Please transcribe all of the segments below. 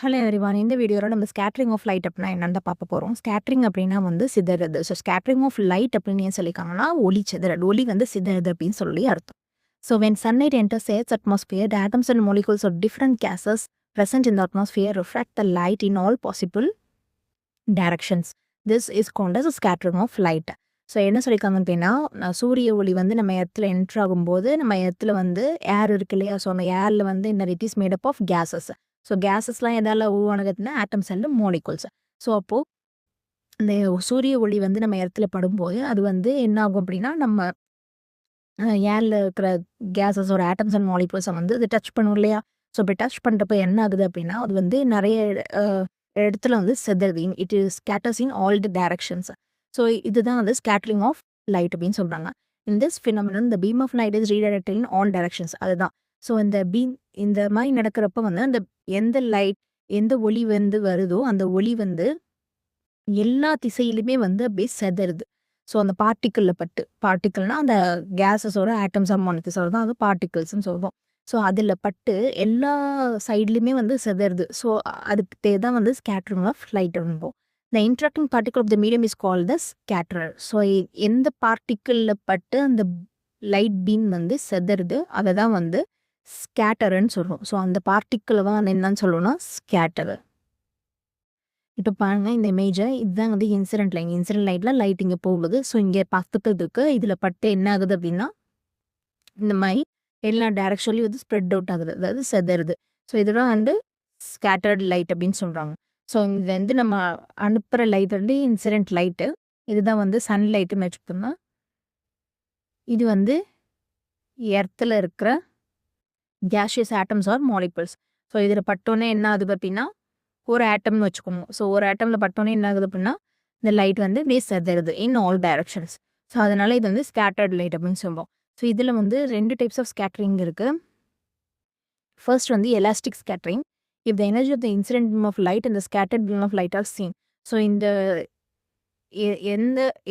Hello everyone. இந்த வீடியோல நம்ம ஸ்கேட்டரிங் ஆஃப் லைட் அப்படின்னா என்னன்னு தான் பார்க்க போறோம். ஸ்கேட்டரிங் அப்படின்னா வந்து சிதறது. ஸோ ஸ்கேட்டரிங் ஆஃப் லைட் அப்படின்னு ஏன் சொல்லியிருக்காங்கன்னா, ஒளி சிதறல். ஒளி வந்து சிதறது அப்படின்னு சொல்லி அர்த்தம். So when sunlight enters Earth's atmosphere, the atoms and molecules of different gases present in the atmosphere refract the light in all possible directions. This is called as a scattering of light. So என்ன சொல்லியிருக்காங்க அப்படின்னா, சூரிய ஒளி வந்து நம்ம எர்த்தில் enter ஆகும்போது, நம்ம எர்த்தில் வந்து ஏர் இருக்கு இல்லையா? ஸோ அந்த ஏரில் வந்து it is made up of gases. So கேஸஸ்லாம் எதால உருவானதுன்னா ஆட்டம்ஸ் அண்ட் மாலிகுல்ஸ். ஸோ அப்போது இந்த சூரிய ஒளி வந்து நம்ம எர்த்தில் படும்போது அது வந்து என்ன ஆகும் அப்படின்னா, நம்ம ஏரில் இருக்கிற கேஸஸோட ஆட்டம்ஸ் அண்ட் மாலிகுல்ஸை வந்து அது டச் பண்ணும் இல்லையா? ஸோ இப்படி டச் பண்ணுறப்ப என்ன ஆகுது அப்படின்னா, அது வந்து நிறைய இடத்துல வந்து சிதறுது. It is scatters in all the directions. So இதுதான் வந்து ஸ்கேட்டரிங் ஆஃப் லைட் அப்படின்னு சொல்கிறாங்க. In this phenomenon the beam of light is redirected in all directions. அதுதான். ஸோ இந்த மாதிரி நடக்கிறப்ப வந்து அந்த எந்த ஒளி வந்து வருதோ அந்த ஒளி வந்து எல்லா திசையிலுமே வந்து அப்படியே செதறுது. ஸோ அந்த பார்ட்டிக்கல்னா அந்த கேஸஸோட ஆட்டம்ஸ் அண்ட் மாலிகுல்ஸ் தான் அது பார்ட்டிகல்ஸ்ன்னு சொல்லுவோம். ஸோ அதில் பட்டு எல்லா சைட்லையுமே வந்து செதறுது. ஸோ அதுக்கு பேர் தான் வந்து ஸ்கேட்டரிங் ஆஃப் லைட் என்போம். The interacting particle of the medium is called the scatterer. So எந்த பார்ட்டிக்கலில் பட்டு அந்த லைட் பீம் வந்து செதறுது அதை தான் வந்து ஸ்கேட்டர்ன்னு சொல்லுவோம். ஸோ அந்த பார்ட்டிக்கலை தான் என்னன்னு சொல்லுவோம்னா ஸ்கேட்டரர். இப்போ பாருங்க இந்த இமேஜை, இதுதான் வந்து இன்சிடென்ட் லைன். இன்சிடென்ட் லைட்டில் லைட் இங்கே போகுது. ஸோ இங்கே பார்த்துக்கிறது இருக்குது. இதில் பட்டு என்ன ஆகுது அப்படின்னா, இந்த மாதிரி எல்லா டைரக்ஷன்லையும் வந்து ஸ்ப்ரெட் அவுட் ஆகுது, அதாவது செதறுது. ஸோ இதெல்லாம் வந்து ஸ்கேட்டர்ட் லைட் அப்படின்னு சொல்கிறாங்க. ஸோ இது வந்து நம்ம அனுப்புகிற லைட் வந்து இன்சிடென்ட் லைட்டு. இதுதான் வந்து சன் லைட்டுன்னு வச்சுக்கிட்டோம்னா, இது வந்து எர்த்தில் இருக்கிற gaseous atoms or molecules. So இதில் பட்டோன்னே என்ன ஆகுது அப்படின்னா, ஒரு ஆட்டம்னு வச்சுக்கோங்க. ஸோ ஒரு ஆட்டமில் பட்டோன்னே என்ன ஆகுது அப்படின்னா, இந்த லைட் வந்து அப்படியே செதறுது இன் ஆல் டைரக்ஷன்ஸ். ஸோ அதனால இது வந்து ஸ்கேட்டர்ட் லைட் அப்படின்னு சொல்லுவோம். ஸோ இதில் வந்து 2 டைப்ஸ் ஆஃப் ஸ்கேட்டரிங் இருக்குது. ஃபர்ஸ்ட் வந்து elastic scattering. If the energy of the incident beam of light and the scattered beam of light are same. So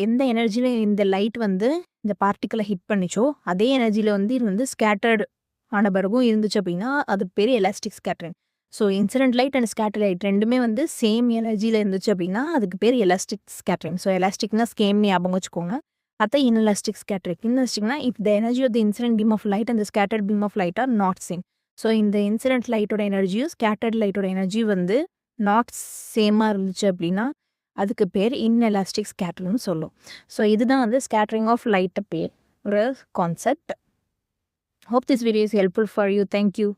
எந்த எனர்ஜியில் இந்த லைட் வந்து இந்த பார்ட்டிக்கலை ஹிட் பண்ணிச்சோ அதே எனர்ஜியில் வந்து இது வந்து ஸ்கேட்டர்டு ஆன பிறகும் இருந்துச்சு அப்படின்னா அது பேர் elastic scattering. So incident light and scatter light ரெண்டுமே வந்து சேம் எனர்ஜியில் இருந்துச்சு அப்படின்னா அதுக்கு பேர் எலாஸ்டிக் ஸ்கேட்டரிங். ஸோ எலாஸ்டிக்னா ஸ்கேம் ஞாபகம் வச்சுக்கோங்க. அதான் இன்எலாஸ்டிக் ஸ்கேட்டரிங். இன்எலாஸ்டிக்னா if the energy of the incident beam of light and scattered beam of light are not same. So இந்த இன்சிடென்ட் லைட்டோட எனர்ஜியும் ஸ்கேட்டர்ட் லைட்டோட எனர்ஜி வந்து நாட் சேமாக இருந்துச்சு அப்படின்னா அதுக்கு பேர் இன்எலாஸ்டிக் ஸ்கேட்டரிங்னு சொல்லும். ஸோ இதுதான் வந்து ஸ்கேட்டரிங் ஆஃப் லைட்டை பேர் ஒரு concept. Hope this video is helpful for you. Thank you.